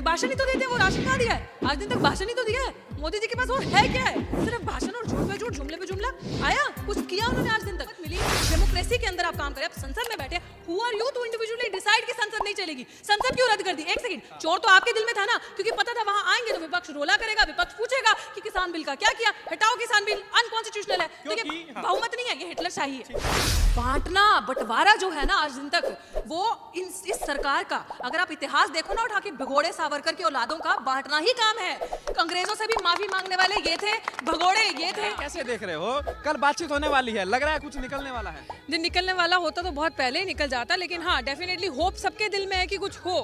भाषण ही तो देते हैं, वो राशन कहाँ दिया है? आज दिन तक भाषण ही तो दिया है। मोदी जी के पास और है क्या है? सिर्फ भाषण और झूठ पे झूठ, जुमले पे जुमला। आया कुछ किया उन्होंने आज दिन तक? मिली डेमोक्रेसी के अंदर आप काम करें, आप संसद में बैठे, who are you to individually decide कि संसद नहीं चलेगी? संसद क्यों रद्द कर दी? एक सेकंड, चोर तो आपके दिल में था ना, क्योंकि पता था वहां आएंगे तो विपक्ष रोला करेगा, विपक्ष पूछेगा कि किसान बिल का क्या किया, हटाओ किसान बिल, अनकॉन्स्टिट्यूशनल है। देखिए बहुमत नहीं है, ये हिटलर शाही है। बांटना बंटवारा जो है ना आज दिन तक, वो इस सरकार का, अगर आप इतिहास देखो ना उठा के, भगोड़े सावरकर की औलादों का बांटना ही काम है। अंग्रेजों से भी माफी मांगने वाले ये थे, भगोड़े ये थे। कैसे देख रहे हो? कल बातचीत होने वाली है, लग रहा है कुछ निकलने वाला है। दिन निकलने वाला होता तो बहुत पहले ही निकल जाता, लेकिन हाँ डेफिनेटली होप सबके दिल में है कि कुछ हो।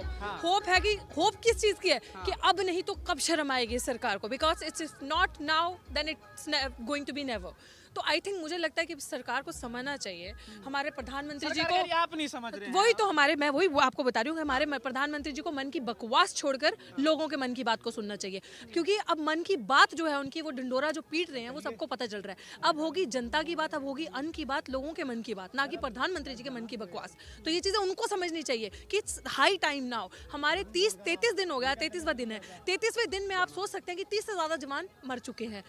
होप है कि होप किस चीज की है कि अब नहीं तो कब शर्म आएगी इस सरकार को, because it's not now then it's going to be never. तो आई थिंक मुझे लगता है कि सरकार को समझना चाहिए, हमारे प्रधानमंत्री जी को, आप नहीं समझ रहे हैं। वही तो हमारे, मैं वही आपको बता रही हूँ कि हमारे प्रधानमंत्री जी को मन की बकवास छोड़कर लोगों के मन की बात को सुनना चाहिए, क्योंकि अब मन की बात जो है उनकी, वो ढिंडोरा जो पीट रहे हैं वो सबको पता चल रहा है। अब होगी जनता की बात, अब होगी अन्न की बात, लोगों के मन की बात, ना कि प्रधानमंत्री जी के मन की बकवास। तो ये चीज़ें उनको समझनी चाहिए कि इट्स हाई टाइम नाउ। हमारे 33 दिन हो गया, 33वां दिन है। 33वें दिन में आप सोच सकते हैं कि 30 से ज़्यादा जवान मर चुके हैं,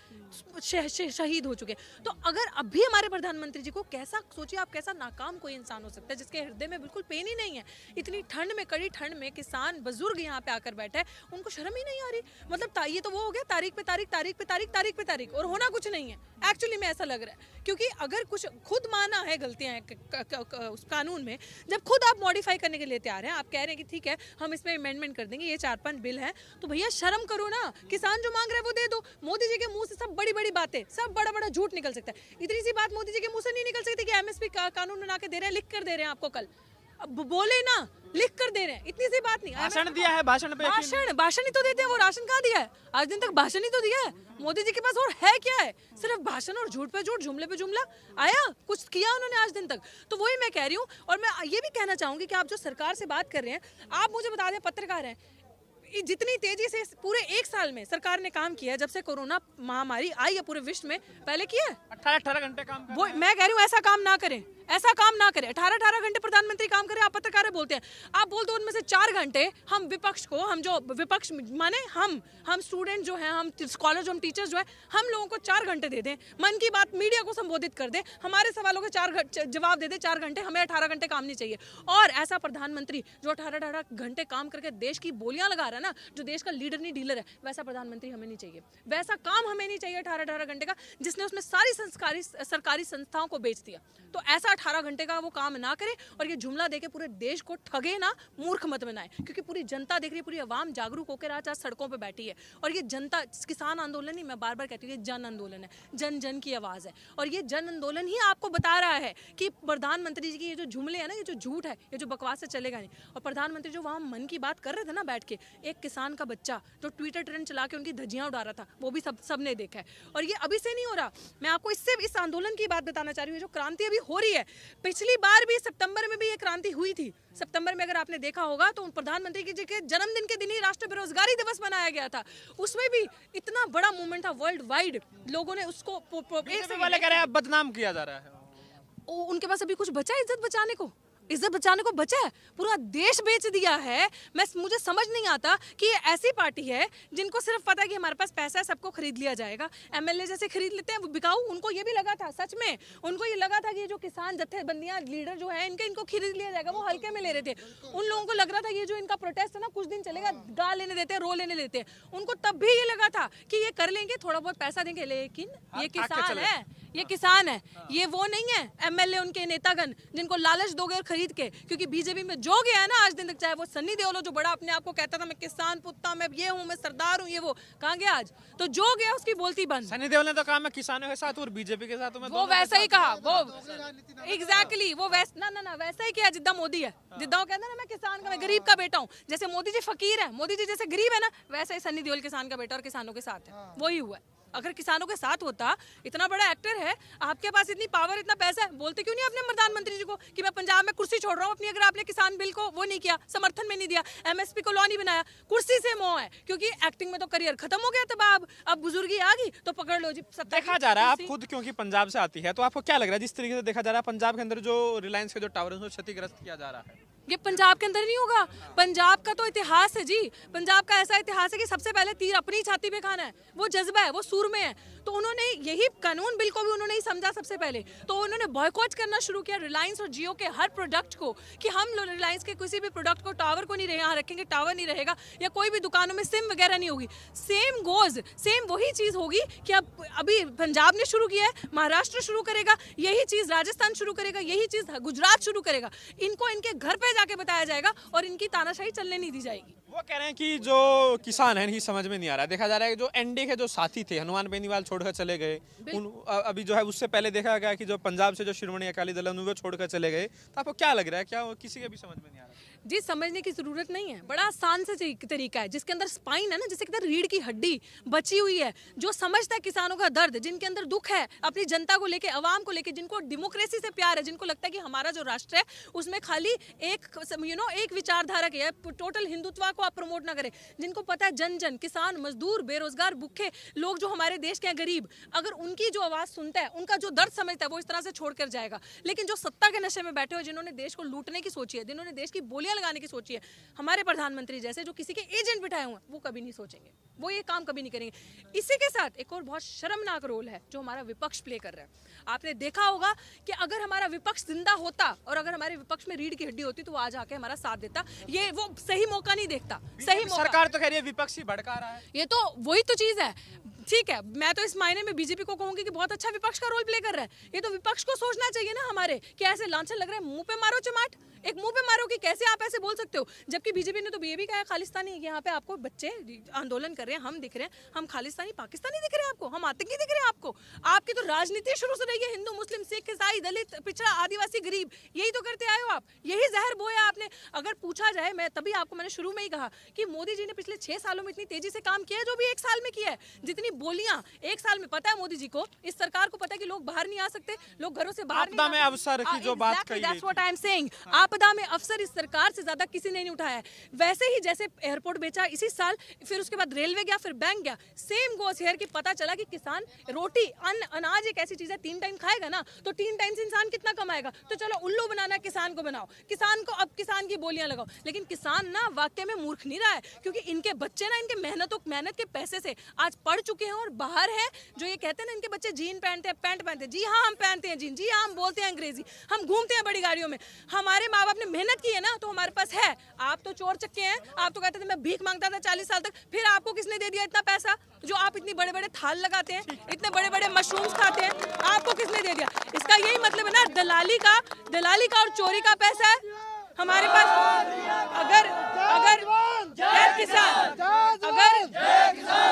शहीद हो चुके हैं। तो अगर अभी हमारे प्रधानमंत्री जी को, कैसा सोचिए आप, कैसा नाकाम कोई इंसान हो सकता है जिसके हृदय में बिल्कुल पेन ही नहीं है। इतनी ठंड में, कड़ी ठंड में किसान बुजुर्ग यहाँ पे आकर बैठे हैं, उनको शर्म ही नहीं आ रही। मतलब ये तो वो हो गया तारीख पे तारीख, तारीख पे तारीख, तारीख पे तारीख, और होना कुछ नहीं है। एक्चुअली में ऐसा लग रहा है, क्योंकि अगर कुछ खुद माना है गलतियां उस कानून में, जब खुद आप मॉडिफाई करने के लिए तैयार हैं, आप कह रहे हैं कि ठीक है हम इसमें अमेंडमेंट कर देंगे, ये 4-5 बिल हैं, तो भैया शर्म करो ना। किसान जो मांग रहे हैं वो दे दो। मोदी जी के मुंह से सब बड़ी बड़ी बातें, सब बड़ा बड़ा झूठ निकल सकता है। इतनी सी बात मोदी जी के मुंह से नहीं निकल सकती कि एमएसपी कानून बना के दे रहे हैं, लिख कर दे रहे हैं आपको कल। अब बोले ना, लिख कर दे रहे हैं, इतनी सी बात नहीं। भाषण दिया है, भाषण पे भाषण ही तो देते हैं, वो राशन कहाँ दिया है? आज दिन तक भाषण ही तो दिया है। मोदी जी के पास और है क्या है? सिर्फ भाषण और झूठ पे झूठ, जुमले पे जुमला। आया कुछ किया उन्होंने आज दिन तक? तो वही मैं कह रही हूँ। और मैं ये भी कहना चाहूंगी कि आप जो सरकार से बात कर रहे हैं, आप मुझे बता दें, पत्रकार हैं, जितनी तेजी से पूरे 1 साल में सरकार ने काम किया है, जब से कोरोना महामारी आई है पूरे विश्व में, पहले किया है 18 घंटे काम। वो मैं कह रही हूँ, ऐसा काम ना करें, ऐसा काम ना करें। 18 घंटे प्रधानमंत्री काम करें, आप पत्रकार बोलते हैं। आप बोल दो उनमें से 4 घंटे हम विपक्ष को, हम जो विपक्ष माने हम स्टूडेंट जो हैं, हम स्कॉलर जो, हम टीचर्स जो है, हम लोगों को 4 घंटे दे दें, मन की बात मीडिया को संबोधित कर दें, हमारे सवालों के 4 जवाब दे दें 4 घंटे, हमें 18 घंटे काम नहीं चाहिए। और ऐसा प्रधानमंत्री जो 18 घंटे काम करके देश की बोलियां लगा रहा है ना, जो देश का लीडर नहीं डीलर है, वैसा प्रधानमंत्री हमें नहीं चाहिए। वैसा काम हमें नहीं चाहिए 18 घंटे का, जिसने उसमें सारी सरकारी संस्थाओं को बेच दिया। तो ऐसा 18 घंटे का वो काम ना करे, और ये जुमला देके पूरे देश को ठगे ना, मूर्ख मत बनाए, क्योंकि पूरी जनता देख रही है, पूरी आवाम जागरूक होकर आज सड़कों पे बैठी है। और ये जनता, किसान आंदोलन नहीं, मैं बार बार कहती हूँ, ये जन आंदोलन है, जन जन की आवाज़ है। और ये जन आंदोलन ही आपको बता रहा है कि प्रधानमंत्री जी की ये जो जुमले है ना, ये जो झूठ है, ये जो बकवास से चलेगा नहीं। और प्रधानमंत्री जो वहाँ मन की बात कर रहे थे ना बैठ के, एक किसान का बच्चा जो ट्विटर ट्रेंड चला के उनकी धज्जियां उड़ा रहा था, वो भी सबने देखा है। और ये अभी से नहीं हो रहा, मैं आपको इस आंदोलन की बात बताना चाह रही हूँ। जो क्रांति अभी हो रही है, पिछली बार भी सितंबर में भी ये क्रांति हुई थी। सितंबर में अगर आपने देखा होगा तो प्रधानमंत्री जी के जन्मदिन के दिन ही राष्ट्रीय बेरोजगारी दिवस मनाया गया था। उसमें भी इतना बड़ा मूवमेंट था, वर्ल्ड वाइड लोगों ने उसको वाले कह रहे हैं बदनाम किया जा रहा है। उनके पास अभी कुछ बचा इज्जत बचाने को? इज्जत बचाने को बचा है? पूरा देश बेच दिया है। मुझे समझ नहीं आता कि ये ऐसी पार्टी है जिनको सिर्फ पता है कि हमारे पास पैसा है, सबको खरीद लिया जाएगा। एमएलए जैसे खरीद लेते हैं, वो बिकाऊ। उनको ये भी लगा था, सच में उनको ये लगा था कि ये जो किसान जत्थेबंदियां लीडर जो है इनको खरीद लिया जाएगा, वो हल्के में ले रहे थे। उन लोगों को लग रहा था ये जो इनका प्रोटेस्ट है ना, कुछ दिन चलेगा, गा लेने देते हैं, रो लेने देते हैं। उनको तब भी ये लगा था कि ये कर लेंगे, थोड़ा बहुत पैसा देंगे, लेकिन ये किसान है, ये किसान है, ये वो नहीं है एमएलए उनके नेतागण जिनको लालच दोगे और खरीद के। क्योंकि बीजेपी में जो गया है ना आज दिन तक, चाहे वो सन्नी देओल हो जो बड़ा अपने आप को कहता था मैं किसान पुत्ता, मैं ये हूँ, मैं सरदार हूँ, ये वो, कहाँ गया आज? तो जो गया उसकी बोलती बंद। सन्नी देओल ने तो कहा मैं किसानों के साथ और बीजेपी के साथ, वो वैसा ही कहा, वो एग्जैक्टली वो वैसा ही किया जिद्दा मोदी है। जिद्दा वो कहता है ना मैं किसान का, मैं गरीब का बेटा हूँ। जैसे मोदी जी फकीर है, मोदी जी जैसे गरीब है ना, वैसे ही सन्नी देओल किसान का बेटा और किसानों के साथ है। वही हुआ है। अगर किसानों के साथ होता, इतना बड़ा एक्टर है, आपके पास इतनी पावर, इतना पैसा है, बोलते क्यों नहीं अपने प्रधानमंत्री जी को कि मैं पंजाब में कुर्सी छोड़ रहा हूँ अपनी? अगर आपने किसान बिल को वो नहीं किया, समर्थन में नहीं दिया, एमएसपी को लॉ नहीं बनाया, कुर्सी से मोह है, क्योंकि एक्टिंग में तो करियर खत्म हो गया। तब अब बुजुर्गी आ गई तो पकड़ लो जी। देखा जा रहा है, आप खुद क्योंकि पंजाब से आती है, तो आपको क्या लग रहा है जिस तरीके से देखा जा रहा है पंजाब के अंदर जो रिलायंस के जो टावर है उसको क्षतिग्रस्त किया जा रहा है? ये पंजाब के अंदर नहीं होगा। पंजाब का तो इतिहास है जी, पंजाब का ऐसा इतिहास है कि सबसे पहले तीर अपनी छाती पे खाना है, वो जज्बा है, वो सूर में है। तो उन्होंने यही कानून बिल को भी उन्होंने ही समझा सबसे पहले, तो उन्होंने बॉयकॉट करना शुरू किया रिलायंस और जियो के हर प्रोडक्ट को, कि हम रिलायंस के किसी भी प्रोडक्ट को, टावर को नहीं यहाँ रखेंगे, टावर नहीं रहेगा, या कोई भी दुकानों में सिम वगैरह नहीं होगी। सेम वही चीज़ होगी कि अब अभी पंजाब ने शुरू किया है, महाराष्ट्र शुरू करेगा यही चीज़, राजस्थान शुरू करेगा यही चीज़, गुजरात शुरू करेगा। इनको इनके घर पे जाके बताया जाएगा और इनकी तानाशाही चलने नहीं दी जाएगी। वो कह रहे हैं कि जो किसान है इनकी समझ में नहीं आ रहा है। देखा जा रहा है कि जो एनडीए के जो साथी थे, हनुमान बेनीवाल छोड़कर चले गए, अभी जो है उससे पहले देखा गया कि जो पंजाब से जो शिरोमणि अकाली दल है वो छोड़कर चले गए। तो आपको क्या लग रहा है, क्या वो किसी के भी समझ में नहीं आ रहा है? जी, समझने की जरूरत नहीं है, बड़ा आसान से तरीका है, जिसके अंदर स्पाइन है ना, जिसके अंदर रीढ़ की हड्डी बची हुई है, जो समझता है किसानों का दर्द, जिनके अंदर दुख है अपनी जनता को लेके, अवाम को लेके, जिनको डेमोक्रेसी से प्यार है, जिनको लगता है कि हमारा जो राष्ट्र है उसमें खाली एक विचारधारा की है, टोटल हिंदुत्व को आप प्रमोट ना करें, जिनको पता है जन जन, किसान, मजदूर, बेरोजगार, भूखे लोग जो हमारे देश के हैं, गरीब, अगर उनकी जो आवाज सुनता है, उनका जो दर्द समझता है, वो इस तरह से छोड़कर जाएगा। लेकिन जो सत्ता के नशे में बैठे हुए, जिन्होंने देश को लूटने की सोची है, जिन्होंने देश की बोलियां लगाने की सोची है, हमारे प्रधानमंत्री जैसे जो किसी के एजेंट बिठाए हुए हैं, वो कभी नहीं सोचेंगे, वो ये काम कभी नहीं करेंगे। इसी के साथ एक और बहुत शर्मनाक रोल है जो हमारा विपक्ष प्ले कर रहा है। आपने देखा होगा कि अगर हमारा विपक्ष जिंदा होता और अगर हमारे विपक्ष में रीढ़ की हड्डी होती तो वो आज आके हमारा साथ देता। ये वो सही मौका नहीं देखता, सही मौका। सरकार तो कह रही है विपक्ष ही भड़का रहा है। ये तो वही तो चीज है, ठीक है। मैं तो इस मायने में बीजेपी को कहूंगी कि बहुत अच्छा विपक्ष का रोल प्ले कर रहा है। ये तो विपक्ष को सोचना चाहिए ना हमारे, कि ऐसे लांछन लग रहा है, मुंह पे मारो चमाट, एक मुंह पे मारो कि कैसे आप ऐसे बोल सकते हो। जबकि बीजेपी ने तो ये भी कहा खालिस्तानी, यहाँ पे आपको बच्चे आंदोलन कर रहे हैं, हम दिख रहे हैं, हम खालिस्तानी पाकिस्तानी दिख रहे हैं आपको, हम आतंकी दिख रहे हैं आपको। आपकी तो राजनीति शुरू से रही है हिंदू मुस्लिम सिख ईसाई दलित पिछड़ा आदिवासी गरीब, यही तो करते आए हो आप, यही जहर बोया आपने। अगर पूछा जाए, मैं तभी आपको मैंने शुरू में ही कहा कि मोदी जी ने पिछले 6 सालों में इतनी तेजी से काम किया है, जो भी 1 साल में किया है, जितनी बोलियां 1 साल में, पता है मोदी जी को, इस सरकार को पता है कि लोग बाहर नहीं आ सकते, लोग घरों से बाहर आपदा में अवसर की जो बात कही गई, that's what I am saying, आपदा में अवसर इस सरकार से ज्यादा किसी ने नहीं उठाया है। वैसे ही जैसे एयरपोर्ट बेचा इसी साल, फिर उसके बाद रेलवे गया, फिर बैंक गया, सेम गोस हियर कि पता चला कि किसान रोटी, अन्न, अनाज एक ऐसी चीज है 3 टाइम खाएगा ना, तो 3 टाइम से इंसान कितना कमाएगा। तो चलो उल्लू बनाना, किसान को बनाओ, किसान को अब किसान की बोलियां लगाओ। लेकिन किसान ना वाकई में मूर्ख नहीं रहा है, क्योंकि इनके बच्चे ना इनके मेहनत के पैसे से आज पढ़ चुके हैं और बाहर है। जो ये कहते हैं ना इनके बच्चे जीन पहनते हैं, पैंट पहनते हैं, जी हाँ हम पहनते हैं जीन, जी हाँ हम बोलते हैं अंग्रेजी, हम घूमते हैं बड़ी गाड़ियों में। हमारे माँ बाप ने मेहनत की है ना, तो हमारे पास है। आप तो चोर चक्के हैं, आप तो कहते थे मैं भीख मांगता था 40 साल तक, फिर आपको किसने दे दिया इतना पैसा, जो आप इतने बड़े बड़े थाल लगाते हैं, इतने बड़े बड़े मशरूम्स खाते हैं, आपको किसने दे दिया? इसका यही मतलब है ना, दलाली का और चोरी का पैसा है हमारे पास।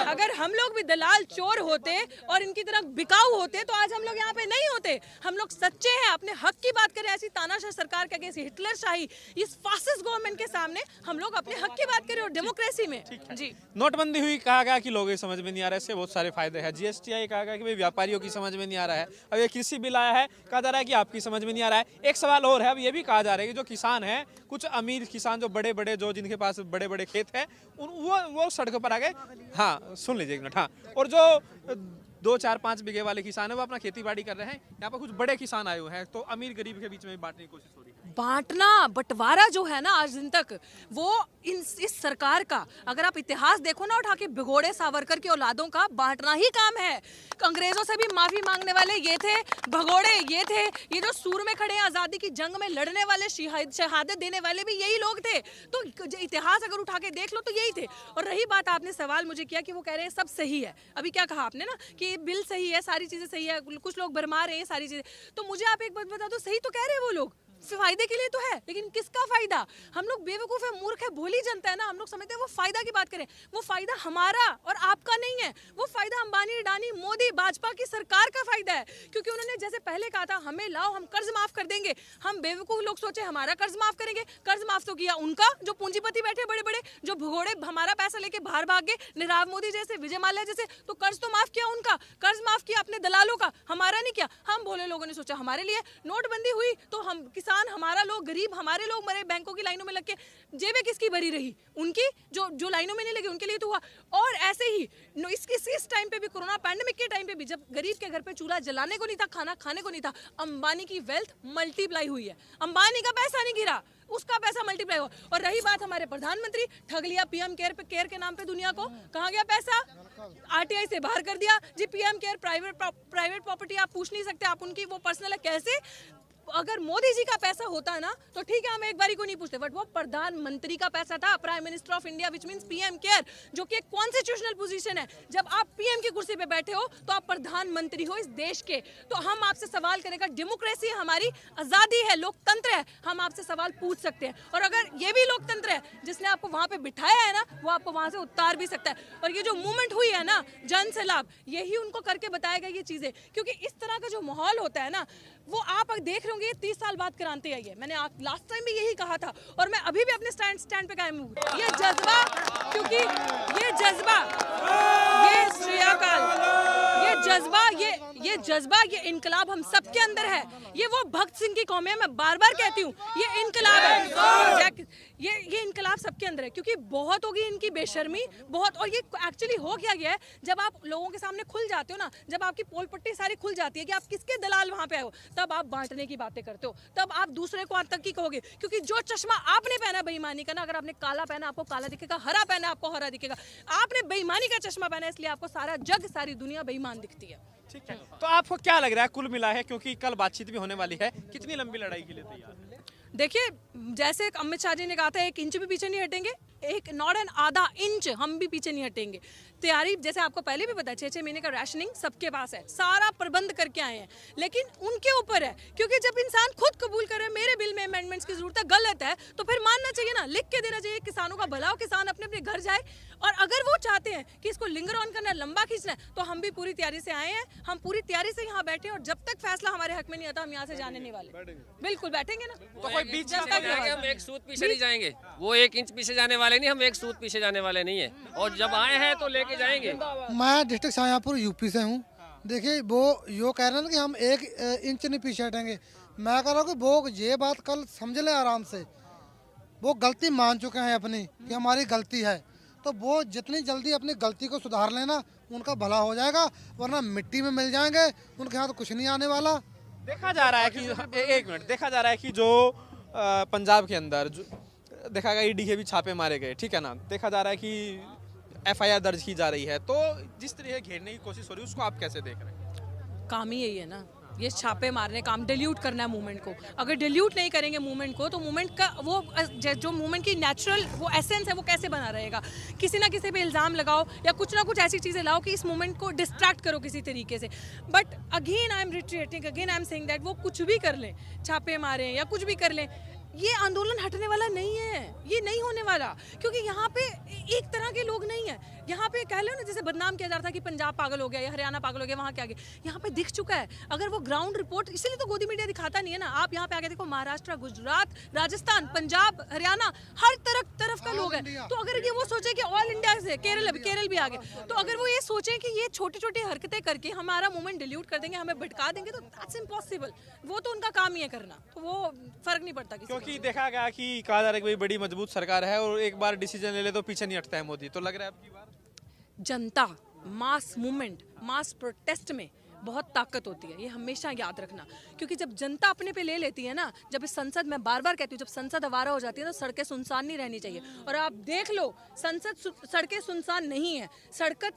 अगर हम लोग भी दलाल चोर होते और इनकी तरह बिकाऊ होते तो आज हम लोग यहाँ पे नहीं होते। हम लोग सच्चे हैं, अपने हक की बात करें। ऐसी तानाशाह सरकार के अगेंस्ट, हिटलर शाही, इस फासिस्ट गवर्नमेंट के सामने हम लोग अपने हक की बात करें और डेमोक्रेसी में। जी, नोटबंदी हुई, कहा गया कि लोगों की समझ में नहीं आ रहा है, इससे बहुत सारे फायदे हैं। जीएसटी आई, कहा गया कि भाई व्यापारियों की समझ में नहीं आ रहा है। अब ये कृषि बिल आया है, कहा जा रहा है कि आपकी समझ में नहीं आ रहा है। एक सवाल और है, अब ये भी कहा जा रहा है कि जो किसान है, कुछ अमीर किसान जो बड़े बड़े, जो जिनके पास बड़े बड़े खेत हैं, वो सड़कों पर आ गए। हाँ सुन लीजिए एक मिनट। हाँ, और जो 2, 4, 5 बीघे वाले किसान है वो अपना खेती बाड़ी कर रहे हैं। यहाँ पर कुछ बड़े किसान आए हुए हैं, तो अमीर गरीब के बीच में बांटने की कोशिश हो रही है। बांटना बंटवारा जो है ना आज दिन तक, वो इस सरकार का, अगर आप इतिहास देखो ना उठा के, भिगोड़े सावरकर की औलादों का बांटना ही काम है। अंग्रेजों से भी माफी मांगने वाले ये थे, भगोड़े ये थे, ये जो सूर में खड़े हैं, आजादी की जंग में लड़ने वाले, शहादत देने वाले भी यही लोग थे। तो इतिहास अगर उठा के देख लो तो यही थे। और रही बात, आपने सवाल मुझे किया कि वो कह रहे हैं सब सही है। अभी क्या कहा आपने ना कि बिल सही है, सारी चीजें सही है, कुछ लोग भरमा रहे हैं सारी चीजें। तो मुझे आप एक बात बता दो, सही तो कह रहे हैं वो लोग, फायदे के लिए तो है, लेकिन किसका फायदा? हम लोग बेवकूफ है, मूर्ख है, भोली जनता है ना, हम लोग समझते हैं वो फायदा की बात करें। वो फायदा हमारा और आपका नहीं है, वो फायदा अंबानी, अडानी, मोदी, भाजपा की सरकार का फायदा है। क्योंकि उन्होंने जैसे पहले कहा था, हमें लाओ, हम कर्ज माफ कर देंगे। हम बेवकूफ लोग सोचे हमारा कर्ज माफ करेंगे, कर्ज माफ तो किया उनका, जो पूंजीपति बैठे बड़े बड़े, जो भगोड़े हमारा पैसा लेके बाहर भाग गए, नीरव मोदी जैसे, विजय माल्या जैसे, तो कर्ज तो माफ किया उनका, कर्ज माफ किया अपने दलालों का, हमारा नहीं किया। हम भोले लोगों ने सोचा हमारे लिए। नोटबंदी हुई तो हम किसान किसान, हमारा लोग गरीब, हमारे लोग मरे बैंकों की लाइनों में लग के, जेबें किसकी भरी रही? उनकी, जो लाइनों में नहीं लगे उनके लिए तो हुआ। और ऐसे ही इस टाइम पे भी, कोरोना पैंडेमिक के टाइम पे भी, जब गरीब के घर पे चूल्हा जलाने को नहीं था, खाना खाने को नहीं था, अंबानी की वेल्थ मल्टीप्लाई हुई है। अंबानी का पैसा नहीं गिरा, उसका पैसा मल्टीप्लाई हुआ। और रही बात हमारे प्रधानमंत्री, ठग लिया पीएम केयर के नाम पे दुनिया को, कहाँ गया पैसा? आरटीआई से बाहर कर दिया जी। पीएम केयर प्राइवेट प्रॉपर्टी, आप पूछ नहीं सकते, आप उनकी वो पर्सनल है। कैसे? अगर मोदी जी का पैसा होता ना तो ठीक है, हम एक बारी को नहीं पूछते, बट वो प्रधानमंत्री का पैसा था, prime minister of India, which means PM care, जो कि एक कॉन्स्टिट्यूशनल पोजीशन है। जब आप पीएम की कुर्सी पे बैठे हो तो आप प्रधानमंत्री हो इस देश के। तो हम आपसे सवाल करने का, डेमोक्रेसी है हमारी, आजादी है, लोकतंत्र है, हम आपसे सवाल पूछ सकते हैं। और अगर ये भी लोकतंत्र है, जिसने आपको वहां पे बिठाया है ना, वो आपको वहां से उतार भी सकता है। और ये जो मूवमेंट हुई है ना, जन से लाभ, यही उनको करके बताएगा ये चीजें। क्योंकि इस तरह का जो माहौल होता है ना, वो आप देख रहे होंगे 30 साल बाद क्रांति आई है। मैंने लास्ट टाइम भी यही कहा था, और मैं अभी भी अपने स्टैंड पे कायम हूँ। ये जज्बा, क्योंकि ये जज्बा, ये श्रेयाकाल, ये जज्बा, ये इनकलाब हम सबके अंदर है। ये वो भगत सिंह की कौम है, मैं बार बार कहती हूँ, ये इनकलाब है। ये इनकलाब सबके अंदर है, क्योंकि बहुत होगी इनकी बेशर्मी, बहुत। और ये एक्चुअली हो क्या गया है, जब आप लोगों के सामने खुल जाते हो ना, जब आपकी पोल पट्टी सारी खुल जाती है कि आप किसके दलाल वहां पे आए हो, तब आप बांटने की बातें करते हो, तब आप दूसरे को आतंकी कहोगे। क्योंकि जो चश्मा आपने पहना बेईमानी का ना, अगर आपने काला पहना आपको काला दिखेगा, हरा पहना आपको हरा दिखेगा। आपने बेईमानी का चश्मा पहना, इसलिए आपको सारा जग, सारी दुनिया बेईमान दिखती है। ठीक है, तो आपको क्या लग रहा है कुल मिला है, क्योंकि कल बातचीत भी होने वाली है, कितनी लंबी लड़ाई के लिए तैयार है? देखिए, जैसे अमित शाह जी ने कहा था, 1 इंच भी पीछे नहीं हटेंगे, एक नॉट एन आधा इंच हम भी पीछे नहीं हटेंगे। तैयारी, जैसे आपको पहले भी पता है, 6-6 महीने का राशनिंग सबके पास है, सारा प्रबंध करके आए हैं। लेकिन उनके ऊपर है, क्योंकि जब इंसान खुद कबूल करे मेरे बिल में अमेंडमेंट्स की जरूरत है, गलत है, तो फिर मानना चाहिए ना, लिख के देना चाहिए। किसानों का भला हो, किसान अपने अपने घर जाए। और अगर वो चाहते हैं कि इसको लिंगर ऑन करना है, लंबा खींचना है, तो हम भी पूरी तैयारी से आए हैं, हम पूरी तैयारी से यहाँ बैठे हैं। और जब तक फैसला हमारे हक में नहीं आता, हम यहाँ से जाने नहीं वाले। बिल्कुल बैठेंगे ना, तो कोई बीच हम एक सूत पीछे नहीं जाएंगे, वो 1 इंच पीछे जाने वाले नहीं, हम एक सूत पीछे जाने वाले नहीं है। और जब आए हैं तो लेके जाएंगे। मैं डिस्ट्रिक्ट शाहजहाँपुर यूपी से हूँ। देखिए, वो यो कह रहे हैं कि हम 1 इंच नहीं पीछे हटेंगे। मैं कह रहा हूँ कि वो ये बात कल समझ लें आराम से। वो गलती मान चुके हैं अपनी, कि हमारी गलती है, तो वो जितनी जल्दी अपनी गलती को सुधार लेना, उनका भला हो जाएगा। वरना मिट्टी में मिल जाएंगे, उनके हाथ कुछ नहीं आने वाला। देखा जा रहा है कि एक मिनट, देखा जा रहा है कि जो पंजाब के अंदर देखा गया, ईडी के भी छापे मारे गए, ठीक है ना। देखा जा रहा है कि एफआईआर दर्ज की जा रही है, तो जिस तरह घेरने की कोशिश हो रही है, उसको आप कैसे देख रहे हैं? काम ही यही है ना, ये छापे मारने, काम डिल्यूट करना है मूवमेंट को। अगर डिल्यूट नहीं करेंगे मूवमेंट को, तो मूवमेंट का वो जो मूवमेंट की नेचुरल वो एसेंस है, वो कैसे बना रहेगा? किसी ना किसी पे इल्ज़ाम लगाओ, या कुछ ना कुछ ऐसी चीज़ें लाओ कि इस मूवमेंट को डिस्ट्रैक्ट करो किसी तरीके से। But again I am retreating, again I am saying that वो कुछ भी कर लें, छापे मारें या कुछ भी कर लें, ये आंदोलन हटने वाला नहीं है, ये नहीं होने वाला। क्योंकि यहाँ पे एक तरह के लोग नहीं है। यहाँ पे कह लो ना, जैसे बदनाम किया जा रहा था कि पंजाब पागल हो गया या हरियाणा पागल हो गया, वहाँ क्या गया, यहाँ पे दिख चुका है। अगर वो ग्राउंड रिपोर्ट, इसीलिए तो गोदी मीडिया दिखाता नहीं है ना। आप यहाँ पे आके देखो, महाराष्ट्र, गुजरात, राजस्थान, पंजाब, हरियाणा, हर तरफ का लोग है। तो अगर ये वो सोचे कि ऑल इंडिया से, केरल भी आ गए, तो अगर वो ये सोचे कि ये छोटी छोटी हरकतें करके हमारा मूवमेंट डिल्यूट कर देंगे, हमें भटका देंगे, तो दैट्स इम्पॉसिबल। वो तो उनका काम ही है करना, तो वो फर्क नहीं पड़ता किसी। क्योंकि देखा गया कि कहा जा रहा है कि बड़ी मजबूत सरकार है, और एक बार डिसीजन ले ले तो पीछे नहीं हटता है मोदी। तो लग रहा है अब की बार जनता, मास मूवमेंट, मास प्रोटेस्ट में बहुत ताकत होती है, ये हमेशा याद रखना। क्योंकि जब जनता अपने पे ले लेती है ना, जब इस संसद, मैं बार बार कहती हूँ, जब संसद आवारा हो जाती है तो सड़कें सुनसान नहीं रहनी चाहिए। और आप देख लो, संसद सड़कें सुनसान नहीं है।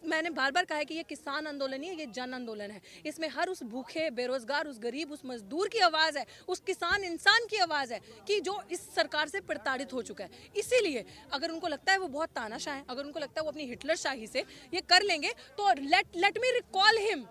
मैंने बार बार कहा है कि ये किसान आंदोलन नहीं है, ये जन आंदोलन है। इसमें हर उस भूखे, बेरोजगार, उस गरीब, उस मजदूर की आवाज़ है, उस किसान इंसान की आवाज़ है कि जो इस सरकार से प्रताड़ित हो चुका है। इसीलिए अगर उनको लगता है वो बहुत तानाशाह है, अगर उनको लगता है वो अपनी हिटलरशाही से ये कर लेंगे, तो let me recall him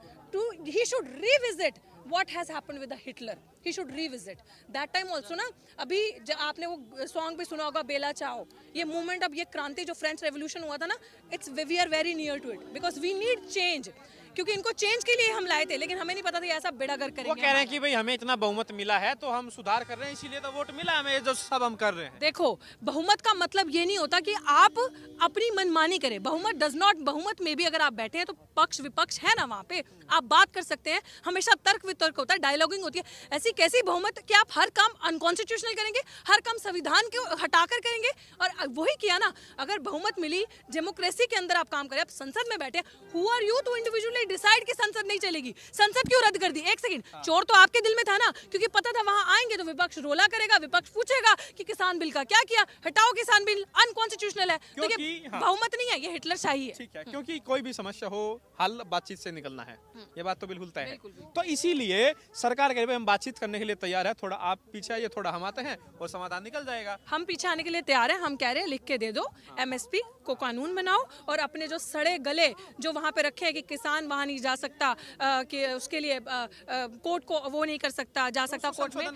he should revisit what has happened with the Hitler. He should revisit that time also ना। अभी आपने वो सॉन्ग भी सुना होगा, बेला चाओ। ये मूवमेंट, अब ये क्रांति जो फ्रेंच रेवोल्यूशन हुआ था ना, we are very near to it, because we need change. क्योंकि इनको चेंज के लिए हम लाए थे, लेकिन हमें नहीं पता था ऐसा बेड़ागर करेंगे। वो कह रहे हैं कि भाई हमें इतना बहुमत मिला है तो हम सुधार कर रहे हैं, इसीलिए तो वोट मिला हमें, जो सब हम कर रहे हैं। देखो, बहुमत का मतलब ये नहीं होता कि आप अपनी मनमानी करें। बहुमत में भी अगर आप बैठे हैं तो पक्ष विपक्ष है ना, वहाँ पे आप बात कर सकते हैं। हमेशा तर्क वितर्क होता है, डायलॉगिंग होती है। ऐसी कैसी बहुमत कि आप हर काम अनकॉन्स्टिट्यूशनल करेंगे, हर काम संविधान के हटाकर करेंगे? और वही किया ना, अगर बहुमत मिली, डेमोक्रेसी के अंदर आप काम करें, आप संसद में बैठे, who are you to individually decide कि संसद नहीं चलेगी? संसद क्यों रद्द कर दी? एक सेकंड, चोर तो आपके दिल में था ना, क्योंकि पता था वहां आएंगे तो विपक्ष रोला करेगा, विपक्ष पूछेगा कि किसान बिल का क्या किया, हटाओ किसान बिल, अनकॉन्स्टिट्यूशनल है। तो ये बहुमत नहीं है, ये हिटलर शाही है। ठीक है, क्योंकि कोई भी समस्या हो हल बातचीत से निकलना है, ये बात तो बिल्कुल तय है। तो इसीलिए सरकार कह रही है हम बातचीत करने के लिए तैयार है, थोड़ा आप पीछे आइए, थोड़ा हम आते हैं और समाधान निकल जाएगा। हम पीछे आने के लिए तैयार हैं। हम कह रहे हैं लिख के दे दो, एमएसपी को कानून बनाओ, और अपने जो सड़े गले जो वहाँ पे रखे हैं कि किसान वहाँ नहीं जा सकता, कि उसके लिए कोर्ट को वो नहीं कर सकता, जा सकता कोर्ट में,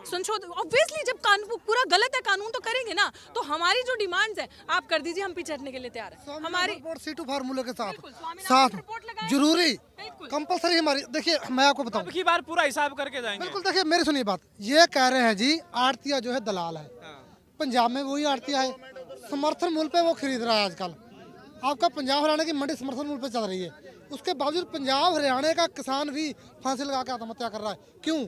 संशोधन। ऑब्वियसली जब कानून पूरा गलत है, कानून तो करेंगे ना। तो हमारी जो डिमांड्स है आप कर दीजिए, हम पीछे हटने के लिए तैयार हैं। हमारी C2 फार्मूले के साथ जरूरी कंपलसरी हमारी। देखिए मैं आपको बताऊं, अब की बार पूरा हिसाब करके जाएंगे। बिल्कुल। देखिए मेरी सुनिए बात, ये कह रहे हैं जी आड़तिया जो है दलाल है, पंजाब में वही आड़तिया है, समर्थन मूल्य पे वो खरीद रहा है। आजकल आपका पंजाब हरियाणा की मंडी समर्थन मूल्य पे चल रही है, उसके बावजूद पंजाब हरियाणा का किसान भी फांसी लगा के आत्महत्या कर रहा है। क्यों?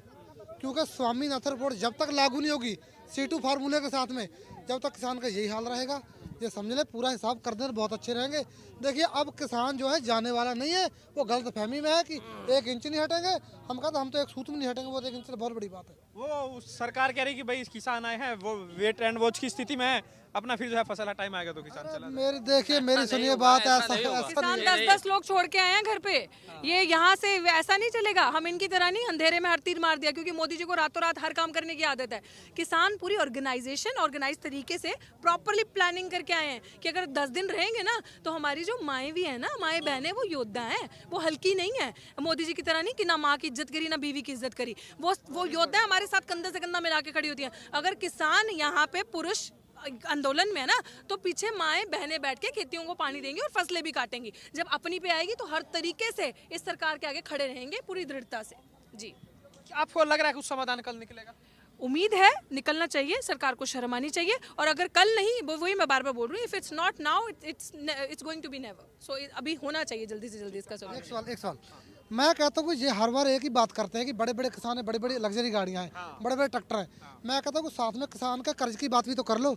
क्योंकि स्वामीनाथन रिपोर्ट जब तक लागू नहीं होगी C2 फार्मूले के साथ में, जब तक किसान का यही हाल रहेगा। ये समझ ले, पूरा हिसाब कर दें बहुत अच्छे रहेंगे। देखिए अब किसान जो है जाने वाला नहीं है, वो गलत फहमी में है कि 1 इंच नहीं हटेंगे। हम कहते हम तो 1 सूत में नहीं हटेंगे, वो 1 इंच से बहुत बड़ी बात है। वो सरकार कह रही कि भाई किसान आए हैं, वो वेट एंड वॉच की स्थिति में है, अपना फिर जो है फसल टाइम आएगा तो किसान चला। मेरी देखिए मेरी सुनिए बात, ऐसा किसान 10-10 लोग छोड़ के आए हैं घर पे। ये यहाँ से ऐसा नहीं चलेगा। हम इनकी तरह नहीं अंधेरे में हर तीर मार दिया, क्योंकि मोदी जी को रातों रात हर काम करने की आदत है। किसान पूरी ऑर्गेनाइज तरीके से प्रॉपरली प्लानिंग करके आए हैं कि अगर 10 दिन रहेंगे ना, तो हमारी जो माएँ भी है ना, माएँ बहनें, वो योद्धा हैं, वो हल्की नहीं है। मोदी जी की तरह नहीं कि ना माँ की इज्जत करी ना बीवी की इज्जत करी, वो योद्धा हमारे साथ कंधे से कंधा मिला के खड़ी होती है। अगर किसान यहाँ पे पुरुष आंदोलन में है ना, तो पीछे माएँ बहनें बैठ के खेतियों को पानी देंगी और फसलें भी काटेंगी। जब अपनी पे आएगी तो हर तरीके से इस सरकार के आगे खड़े रहेंगे पूरी दृढ़ता से। जी, आपको लग रहा है कुछ समाधान कल निकलेगा? उम्मीद है, निकलना चाहिए, सरकार को शर्म आनी चाहिए। और अगर कल नहीं, वही मैं बार बार बोल रही हूँ, if it's not now it's going to be never. So अभी होना चाहिए जल्दी से जल्दी इसका सॉल्यूशन। एक सवाल मैं कहता हूँ कि ये हर बार एक ही बात करते हैं कि बड़े बड़े किसान हैं, बड़े बड़े लग्जरी गाड़ियाँ हैं, बड़े बड़े ट्रैक्टर हैं। मैं कहता हूँ कि साथ में किसान का कर्ज की बात भी तो कर लो।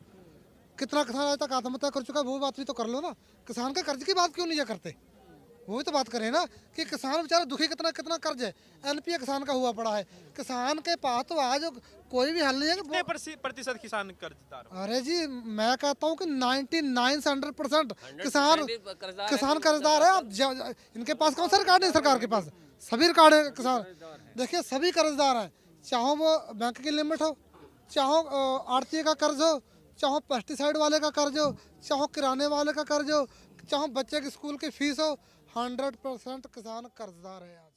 कितना किसान आज तक आत्महत्या कर चुका है, वो बात भी तो कर लो ना। किसान का कर्ज की बात क्यों नहीं करते? वो भी तो बात करें ना कि किसान बेचारा दुखी, कितना कितना कर्ज है, NPA किसान का हुआ पड़ा है। किसान के पास तो आज कोई भी हल नहीं है। कितने प्रतिशत किसान कर्जदार? अरे जी मैं कहता हूँ कि 99 से 100% किसान कर्जदार है। आप इनके पास कौन सा रिकॉर्ड है? सरकार के पास सभी रिकॉर्ड है किसान। देखिए सभी कर्जदार हैं, चाहो वो बैंक की लिमिट हो, चाहो आड़ती का कर्ज हो, चाहो पेस्टिसाइड वाले का कर्ज हो, चाहो किराने वाले का कर्ज हो, चाहो बच्चे की स्कूल की फीस हो, 100% किसान कर्जदार है।